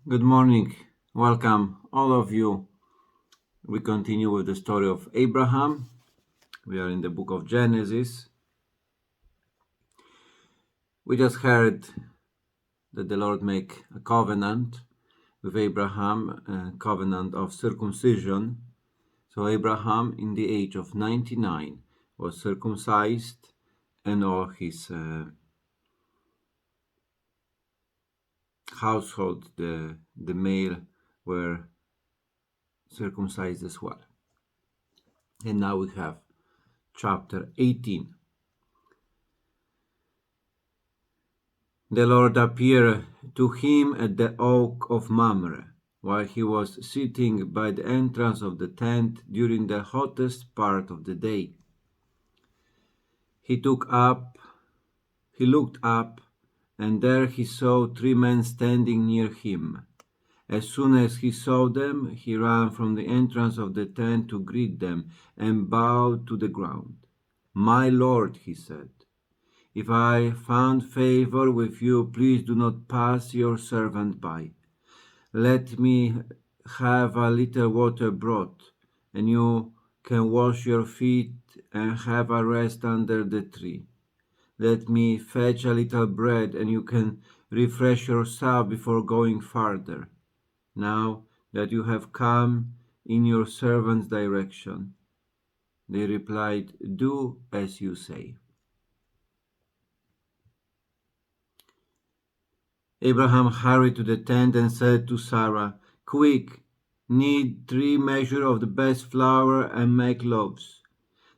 Good morning. Welcome, all of you. We continue with the story of Abraham. We are in the book of Genesis. We just heard that the Lord make a covenant with Abraham, a covenant of circumcision. So Abraham, in the age of 99, was circumcised, and all his household, the male, were circumcised as well. And now we have chapter 18. The Lord appeared to him at the oak of Mamre, while he was sitting by the entrance of the tent during the hottest part of the day. He looked up, and there he saw three men standing near him. As soon as he saw them, he ran from the entrance of the tent to greet them and bowed to the ground. "My Lord," he said, "if I found favor with you, please do not pass your servant by. Let me have a little water brought, and you can wash your feet and have a rest under the tree. Let me fetch a little bread, and you can refresh yourself before going farther. Now that you have come in your servant's direction." They replied, "Do as you say." Abraham hurried to the tent and said to Sarah, "Quick, knead 3 measures of the best flour and make loaves."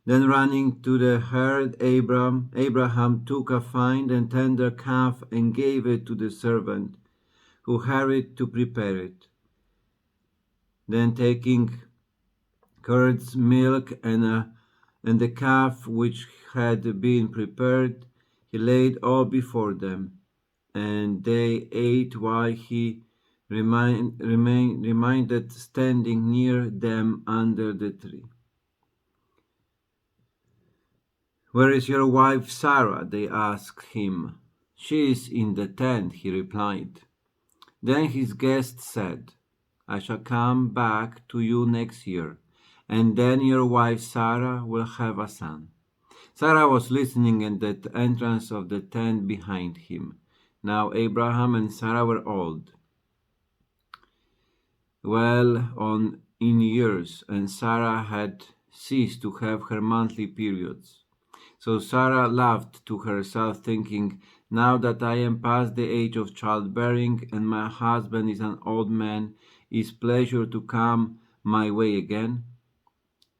Then running to the herd, Abraham took a fine and tender calf and gave it to the servant, who hurried to prepare it. Then taking curd's milk and the calf which had been prepared, he laid all before them, and they ate while he remained standing near them under the tree. "Where is your wife Sarah?" they asked him. "She is in the tent," he replied. Then his guest said, "I shall come back to you next year, and then your wife Sarah will have a son." Sarah was listening at the entrance of the tent behind him. Now Abraham and Sarah were old, well on in years, and Sarah had ceased to have her monthly periods. So Sarah laughed to herself, thinking, "Now that I am past the age of childbearing, and my husband is an old man, is pleasure to come my way again?"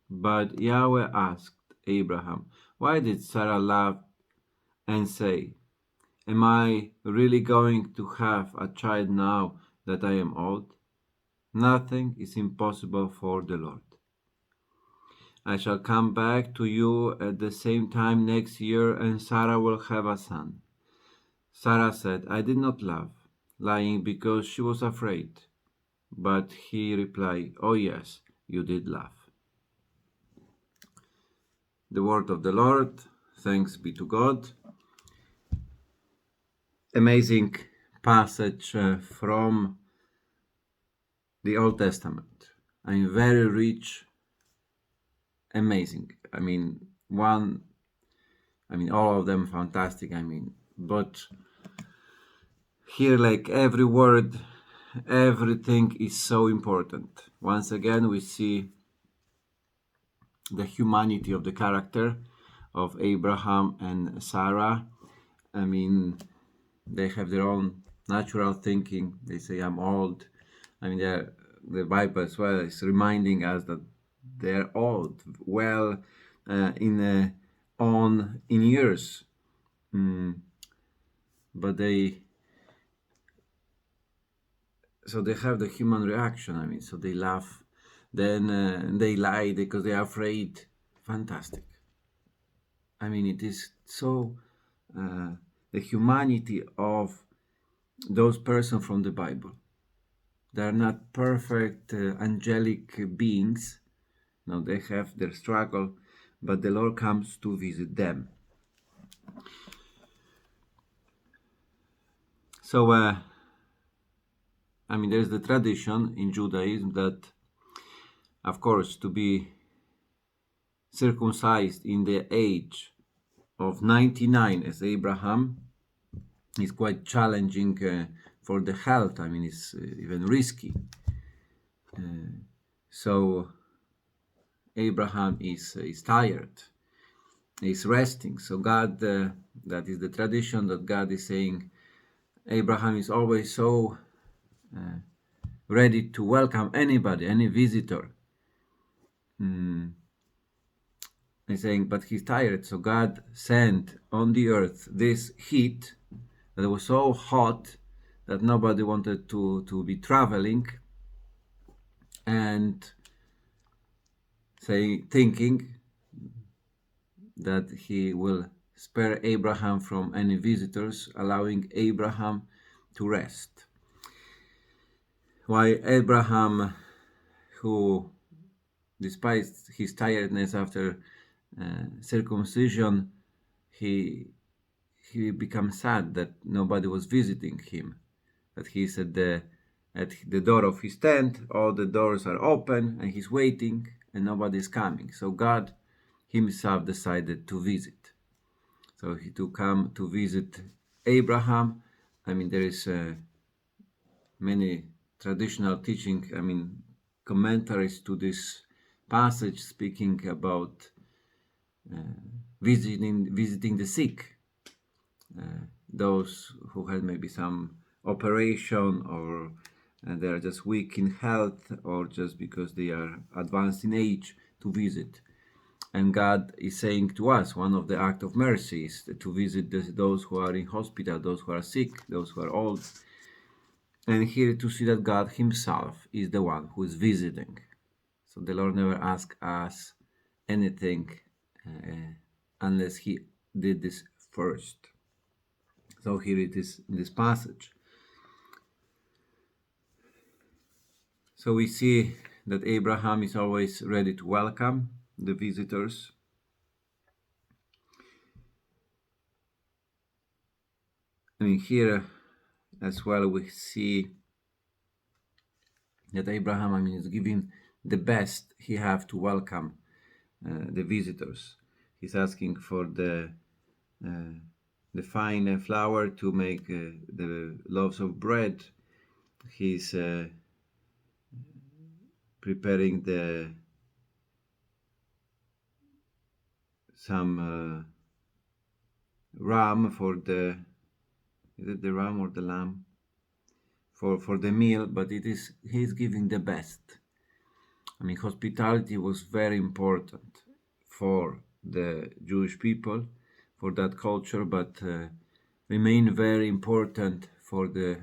But Yahweh asked Abraham, "Why did Sarah laugh and say, 'Am I really going to have a child now that I am old?' Nothing is impossible for the Lord." "I shall come back to you at the same time next year, and Sarah will have a son." Sarah said, "I did not laugh," lying because she was afraid. But he replied, "Oh yes, you did laugh." The word of the Lord. Thanks be to God. Amazing passage from the Old Testament. I mean, very rich, amazing. All of them fantastic. But here, like every word, everything is so important. Once again, we see the humanity of the character of Abraham and Sarah. They have their own natural thinking. They say, "I'm old." The Bible as well is reminding us that they're old, well, in years, but they have the human reaction. So they laugh, then they lie because they are afraid. Fantastic. It is so the humanity of those persons from the Bible. They are not perfect angelic beings. No, they have their struggle, but the Lord comes to visit them. So I mean, there's the tradition in Judaism that, of course, to be circumcised in the age of 99 as Abraham is quite challenging for the health. I mean, it's even risky. So Abraham is tired, is resting. So God, that is the tradition that God is saying, Abraham is always so ready to welcome anybody, any visitor. He's saying, but he's tired. So God sent on the earth this heat that was so hot that nobody wanted to be traveling, and thinking that he will spare Abraham from any visitors, allowing Abraham to rest. Why Abraham, who despite his tiredness after circumcision, he becomes sad that nobody was visiting him, that he's at the door of his tent, all the doors are open and he's waiting and nobody's coming. So God himself decided to visit. So he to come to visit Abraham. I mean, there is many traditional teaching, I mean, commentaries to this passage speaking about visiting the sick, those who had maybe some operation, or they are just weak in health, or just because they are advanced in age, to visit. And God is saying to us, one of the acts of mercy is to visit those who are in hospital, those who are sick, those who are old. And here to see that God himself is the one who is visiting. So the Lord never asked us anything unless he did this first. So here it is in this passage. So we see that Abraham is always ready to welcome the visitors. I mean, here as well we see that Abraham, I mean, is giving the best he have to welcome the visitors. He's asking for the fine flour to make the loaves of bread. He's preparing some ram for the, is it the ram or the lamb, for the meal, but he's giving the best. I mean, hospitality was very important for the Jewish people, for that culture, but remain very important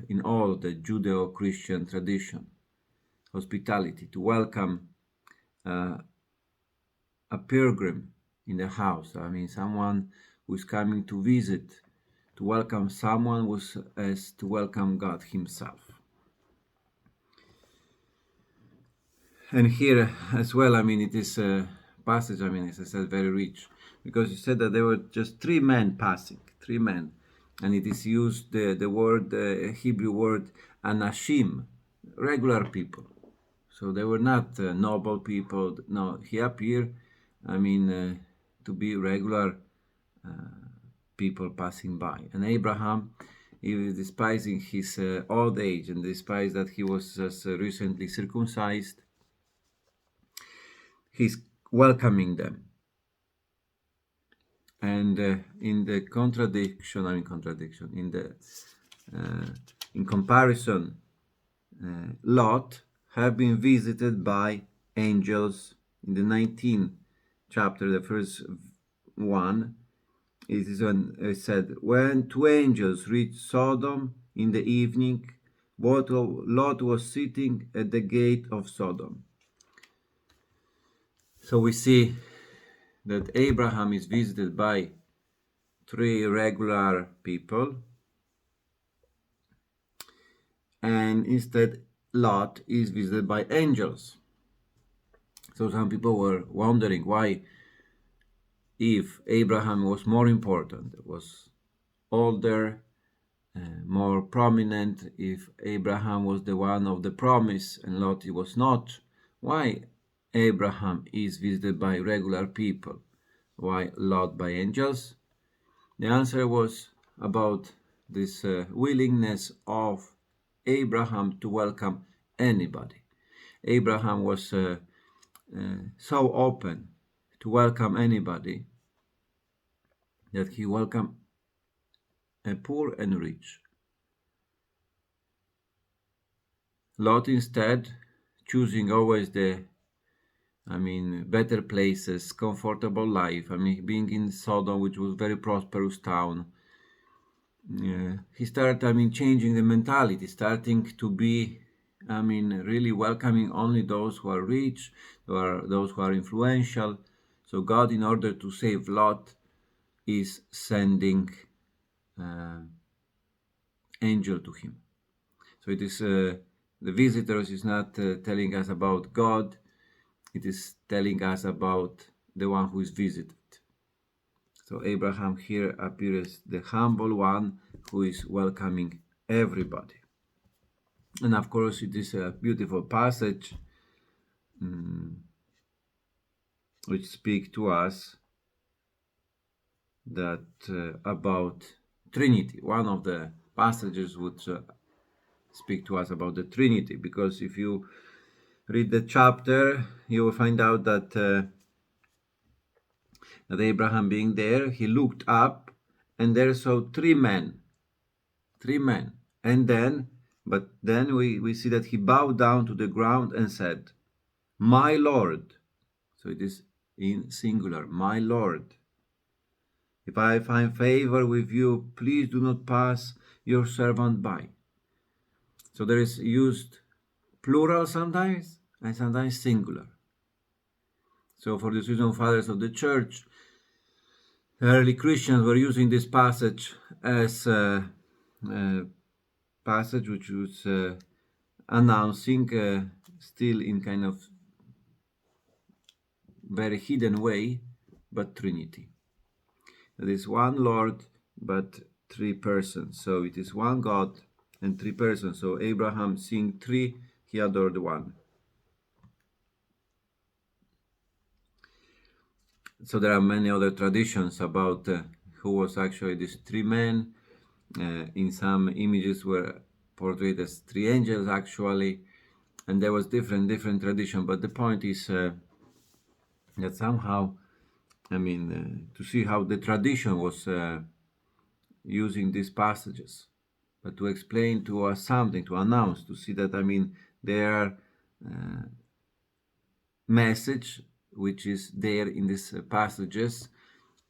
in all the Judeo-Christian tradition. Hospitality, to welcome a pilgrim in the house. I mean, someone who is coming to visit. To welcome someone was as to welcome God himself. And here as well, I mean, it is a passage, I mean, as I said, very rich, because you said that there were just 3 men passing, 3 men, and it is used the word, Hebrew word anashim, regular people. So they were not noble people. No, he appeared, I mean, to be regular people passing by. And Abraham, even despising his old age and despite that he was just recently circumcised, he's welcoming them. And in comparison, Lot have been visited by angels. In the 19th chapter, the first one, it is when it said, when 2 angels reached Sodom in the evening, Lot was sitting at the gate of Sodom. So we see that Abraham is visited by 3 regular people, and instead Lot is visited by angels. So some people were wondering why, if Abraham was more important, was older, more prominent if Abraham was the one of the promise and Lot was not. Why Abraham is visited by regular people? Why Lot by angels? The answer was about this willingness of Abraham to welcome anybody. Abraham was so open to welcome anybody that he welcomed poor and rich. Lot instead, choosing always better places, comfortable life. Being in Sodom, which was a very prosperous town, he started, changing the mentality, starting to be, really welcoming only those who are rich, those who are influential. So God, in order to save Lot, is sending angel to him. So it is the visitors is not telling us about God, it is telling us about the one who is visited. So Abraham here appears the humble one who is welcoming everybody. And of course it is a beautiful passage which speaks to us that about Trinity. One of the passages would speak to us about the Trinity, because if you read the chapter, you will find out that Abraham being there, he looked up and there saw three men, and then we see that he bowed down to the ground and said, "My Lord." So it is in singular, "My Lord, if I find favor with you, please do not pass your servant by." So there is used plural sometimes and sometimes singular. So for this reason, fathers of the church, the early Christians were using this passage as a passage which was announcing, still in kind of very hidden way, but Trinity. There is one Lord, but three persons. So it is one God and three persons. So Abraham, seeing three, he adored one. So there are many other traditions about who was actually these three men. In some images were portrayed as three angels actually, and there was different tradition. But the point is that somehow, to see how the tradition was using these passages, but to explain to us something, to announce, to see that their message which is there in these passages,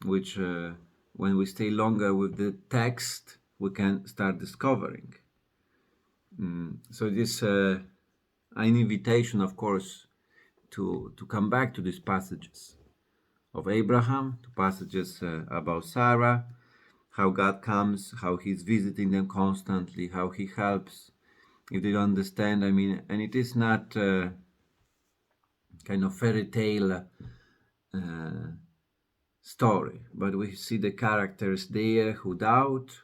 which when we stay longer with the text, we can start discovering. So this an invitation, of course, to come back to these passages of Abraham, to passages about Sarah, how God comes, how he's visiting them constantly, how he helps if they don't understand. And it is not kind of fairy tale story, but we see the characters there who doubt,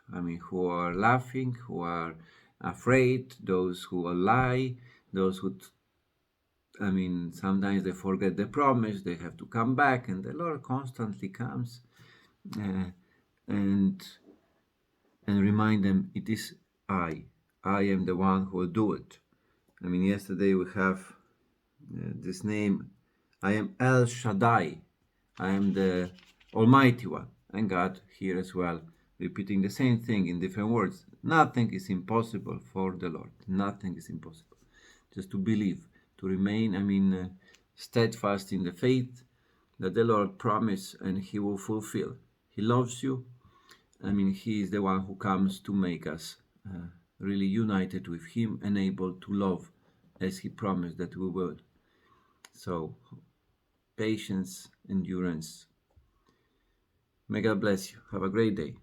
who are laughing, who are afraid, those who lie, those who sometimes they forget the promise, they have to come back, and the Lord constantly comes and remind them, it is I am the one who will do it. Yesterday we have this name, I am El Shaddai, I am the Almighty One, and God here as well, repeating the same thing in different words. Nothing is impossible for the Lord. Nothing is impossible. Just to believe, to remain, steadfast in the faith that the Lord promised and He will fulfill. He loves you. He is the one who comes to make us really united with Him and able to love as He promised that we would. So, patience, endurance. May God bless you. Have a great day.